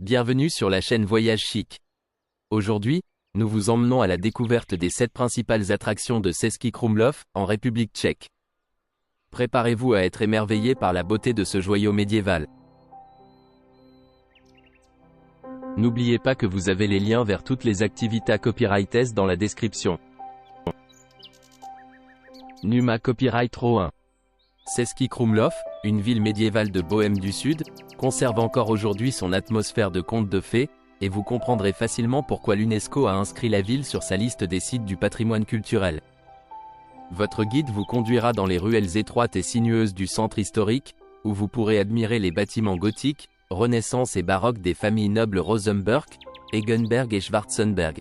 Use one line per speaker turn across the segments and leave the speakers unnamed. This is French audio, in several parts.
Bienvenue sur la chaîne Voyage Chic. Aujourd'hui, nous vous emmenons à la découverte des 7 principales attractions de Český Krumlov, en République tchèque. Préparez-vous à être émerveillé par la beauté de ce joyau médiéval. N'oubliez pas que vous avez les liens vers toutes les activités copyrighted dans la description. Numa Copyright Row 1. Český Krumlov, une ville médiévale de Bohême du Sud, conserve encore aujourd'hui son atmosphère de conte de fées, et vous comprendrez facilement pourquoi l'UNESCO a inscrit la ville sur sa liste des sites du patrimoine culturel. Votre guide vous conduira dans les ruelles étroites et sinueuses du centre historique, où vous pourrez admirer les bâtiments gothiques, Renaissance et baroque des familles nobles Rosenberg, Eggenberg et Schwarzenberg.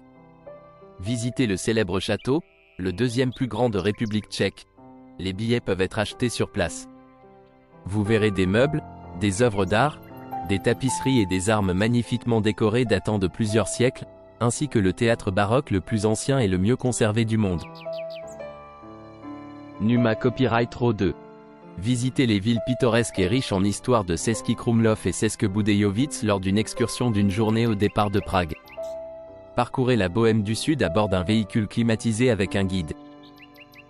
Visitez le célèbre château, le deuxième plus grand de République tchèque. Les billets peuvent être achetés sur place. Vous verrez des meubles, des œuvres d'art, des tapisseries et des armes magnifiquement décorées datant de plusieurs siècles, ainsi que le théâtre baroque le plus ancien et le mieux conservé du monde. Numa Copyright Row 2. Visitez les villes pittoresques et riches en histoire de Český Krumlov et České Budějovice lors d'une excursion d'une journée au départ de Prague. Parcourez la Bohême du Sud à bord d'un véhicule climatisé avec un guide.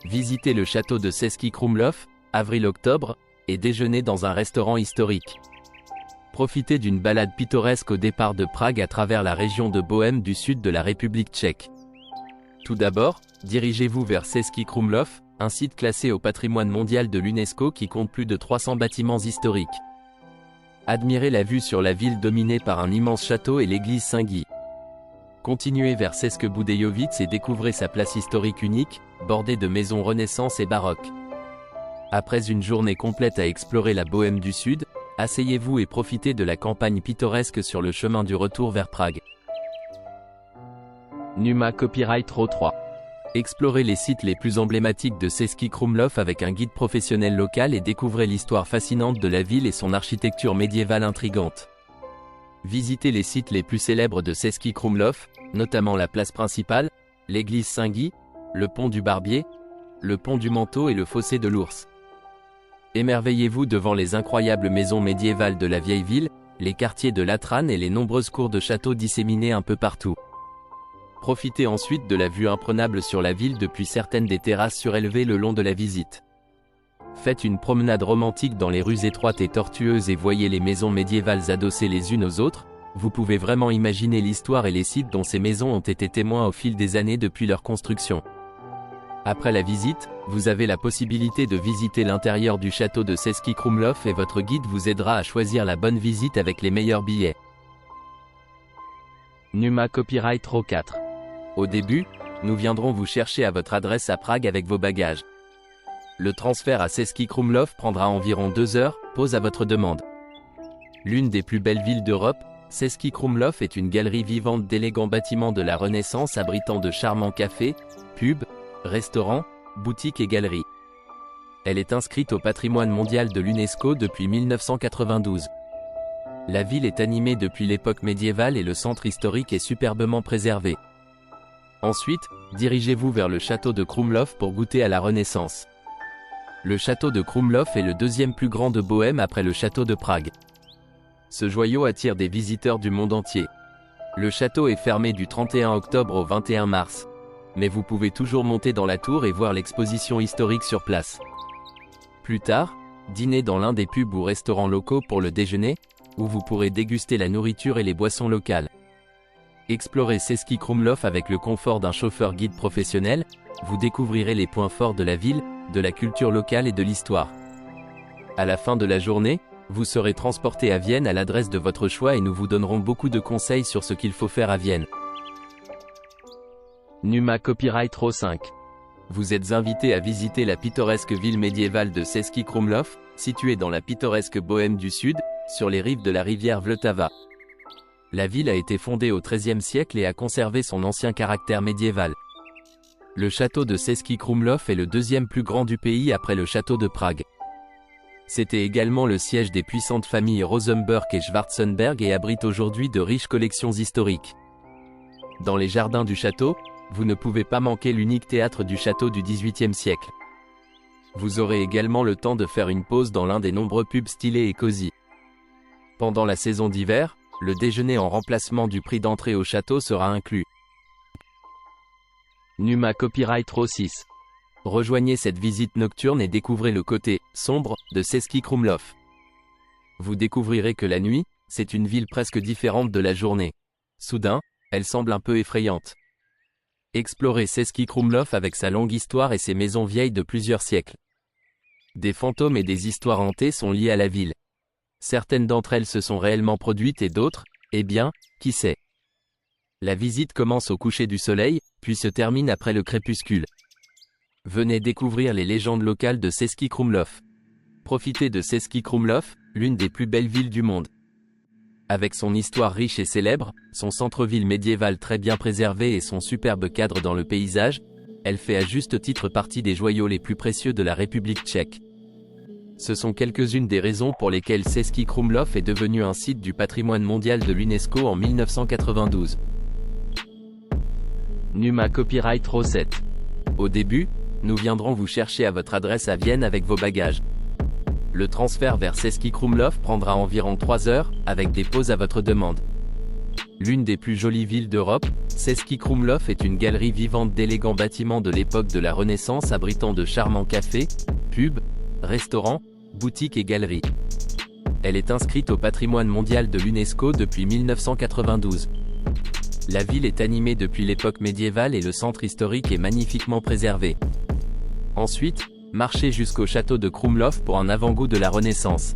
Visitez le château de Český Krumlov, avril-octobre, et déjeunez dans un restaurant historique. Profitez d'une balade pittoresque au départ de Prague à travers la région de Bohême du Sud de la République tchèque. Tout d'abord, dirigez-vous vers Český Krumlov, un site classé au patrimoine mondial de l'UNESCO qui compte plus de 300 bâtiments historiques. Admirez la vue sur la ville dominée par un immense château et l'église Saint-Guy. Continuez vers České Budějovice et découvrez sa place historique unique, bordée de maisons Renaissance et baroque. Après une journée complète à explorer la Bohême du Sud, asseyez-vous et profitez de la campagne pittoresque sur le chemin du retour vers Prague. Numa Copyright Row 3. Explorez les sites les plus emblématiques de Český Krumlov avec un guide professionnel local et découvrez l'histoire fascinante de la ville et son architecture médiévale intrigante. Visitez les sites les plus célèbres de Český Krumlov, notamment la place principale, l'église Saint-Guy, le pont du Barbier, le pont du Manteau et le fossé de l'Ours. Émerveillez-vous devant les incroyables maisons médiévales de la vieille ville, les quartiers de Latran et les nombreuses cours de châteaux disséminées un peu partout. Profitez ensuite de la vue imprenable sur la ville depuis certaines des terrasses surélevées le long de la visite. Faites une promenade romantique dans les rues étroites et tortueuses et voyez les maisons médiévales adossées les unes aux autres. Vous pouvez vraiment imaginer l'histoire et les sites dont ces maisons ont été témoins au fil des années depuis leur construction. Après la visite, vous avez la possibilité de visiter l'intérieur du château de Český Krumlov et votre guide vous aidera à choisir la bonne visite avec les meilleurs billets. Numa Copyright Row 4. Au début, nous viendrons vous chercher à votre adresse à Prague avec vos bagages. Le transfert à Český Krumlov prendra environ 2 heures, pause à votre demande. L'une des plus belles villes d'Europe, Český Krumlov est une galerie vivante d'élégants bâtiments de la Renaissance abritant de charmants cafés, pubs, restaurants, boutiques et galeries. Elle est inscrite au patrimoine mondial de l'UNESCO depuis 1992. La ville est animée depuis l'époque médiévale et le centre historique est superbement préservé. Ensuite, dirigez-vous vers le château de Krumlov pour goûter à la Renaissance. Le château de Krumlov est le deuxième plus grand de Bohême après le château de Prague. Ce joyau attire des visiteurs du monde entier. Le château est fermé du 31 octobre au 21 mars. Mais vous pouvez toujours monter dans la tour et voir l'exposition historique sur place. Plus tard, dînez dans l'un des pubs ou restaurants locaux pour le déjeuner, où vous pourrez déguster la nourriture et les boissons locales. Explorez Český Krumlov avec le confort d'un chauffeur guide professionnel, vous découvrirez les points forts de la ville, de la culture locale et de l'histoire. À la fin de la journée, vous serez transporté à Vienne à l'adresse de votre choix et nous vous donnerons beaucoup de conseils sur ce qu'il faut faire à Vienne. Numa Copyright Row 5. Vous êtes invité à visiter la pittoresque ville médiévale de Český Krumlov, située dans la pittoresque Bohême du Sud, sur les rives de la rivière Vltava. La ville a été fondée au XIIIe siècle et a conservé son ancien caractère médiéval. Le château de Český Krumlov est le deuxième plus grand du pays après le château de Prague. C'était également le siège des puissantes familles Rosenberg et Schwarzenberg et abrite aujourd'hui de riches collections historiques. Dans les jardins du château, vous ne pouvez pas manquer l'unique théâtre du château du XVIIIe siècle. Vous aurez également le temps de faire une pause dans l'un des nombreux pubs stylés et cosy. Pendant la saison d'hiver, Le déjeuner en remplacement du prix d'entrée au château sera inclus. Numa Copyright Row 6. Rejoignez cette visite nocturne et découvrez le côté sombre de Český Krumlov. Vous découvrirez que la nuit, c'est une ville presque différente de la journée. Soudain, elle semble un peu effrayante. Explorez Český Krumlov avec sa longue histoire et ses maisons vieilles de plusieurs siècles. Des fantômes et des histoires hantées sont liées à la ville. Certaines d'entre elles se sont réellement produites et d'autres, eh bien, qui sait. La visite commence au coucher du soleil, puis se termine après le crépuscule. Venez découvrir les légendes locales de Český Krumlov. Profitez de Český Krumlov, l'une des plus belles villes du monde. Avec son histoire riche et célèbre, son centre-ville médiéval très bien préservé et son superbe cadre dans le paysage, elle fait à juste titre partie des joyaux les plus précieux de la République tchèque. Ce sont quelques-unes des raisons pour lesquelles Český Krumlov est devenu un site du patrimoine mondial de l'UNESCO en 1992. Numa Copyright Row 7. Au début, nous viendrons vous chercher à votre adresse à Vienne avec vos bagages. Le transfert vers Český Krumlov prendra environ 3 heures, avec des pauses à votre demande. L'une des plus jolies villes d'Europe, Český Krumlov est une galerie vivante d'élégants bâtiments de l'époque de la Renaissance abritant de charmants cafés, pubs, restaurants, boutiques et galeries. Elle est inscrite au patrimoine mondial de l'UNESCO depuis 1992. La ville est animée depuis l'époque médiévale et le centre historique est magnifiquement préservé. Ensuite, marchez jusqu'au château de Krumlov pour un avant-goût de la Renaissance.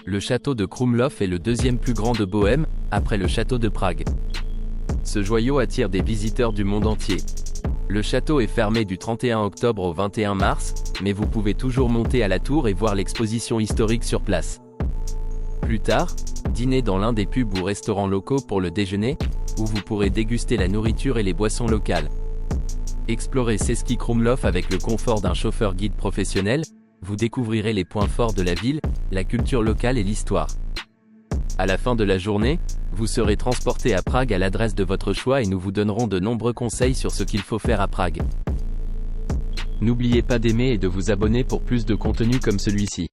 Le château de Krumlov est le deuxième plus grand de Bohême, après le château de Prague. Ce joyau attire des visiteurs du monde entier. Le château est fermé du 31 octobre au 21 mars, mais vous pouvez toujours monter à la tour et voir l'exposition historique sur place. Plus tard, dînez dans l'un des pubs ou restaurants locaux pour le déjeuner, où vous pourrez déguster la nourriture et les boissons locales. Explorez Český Krumlov avec le confort d'un chauffeur guide professionnel, vous découvrirez les points forts de la ville, la culture locale et l'histoire. À la fin de la journée, vous serez transporté à Prague à l'adresse de votre choix et nous vous donnerons de nombreux conseils sur ce qu'il faut faire à Prague. N'oubliez pas d'aimer et de vous abonner pour plus de contenu comme celui-ci.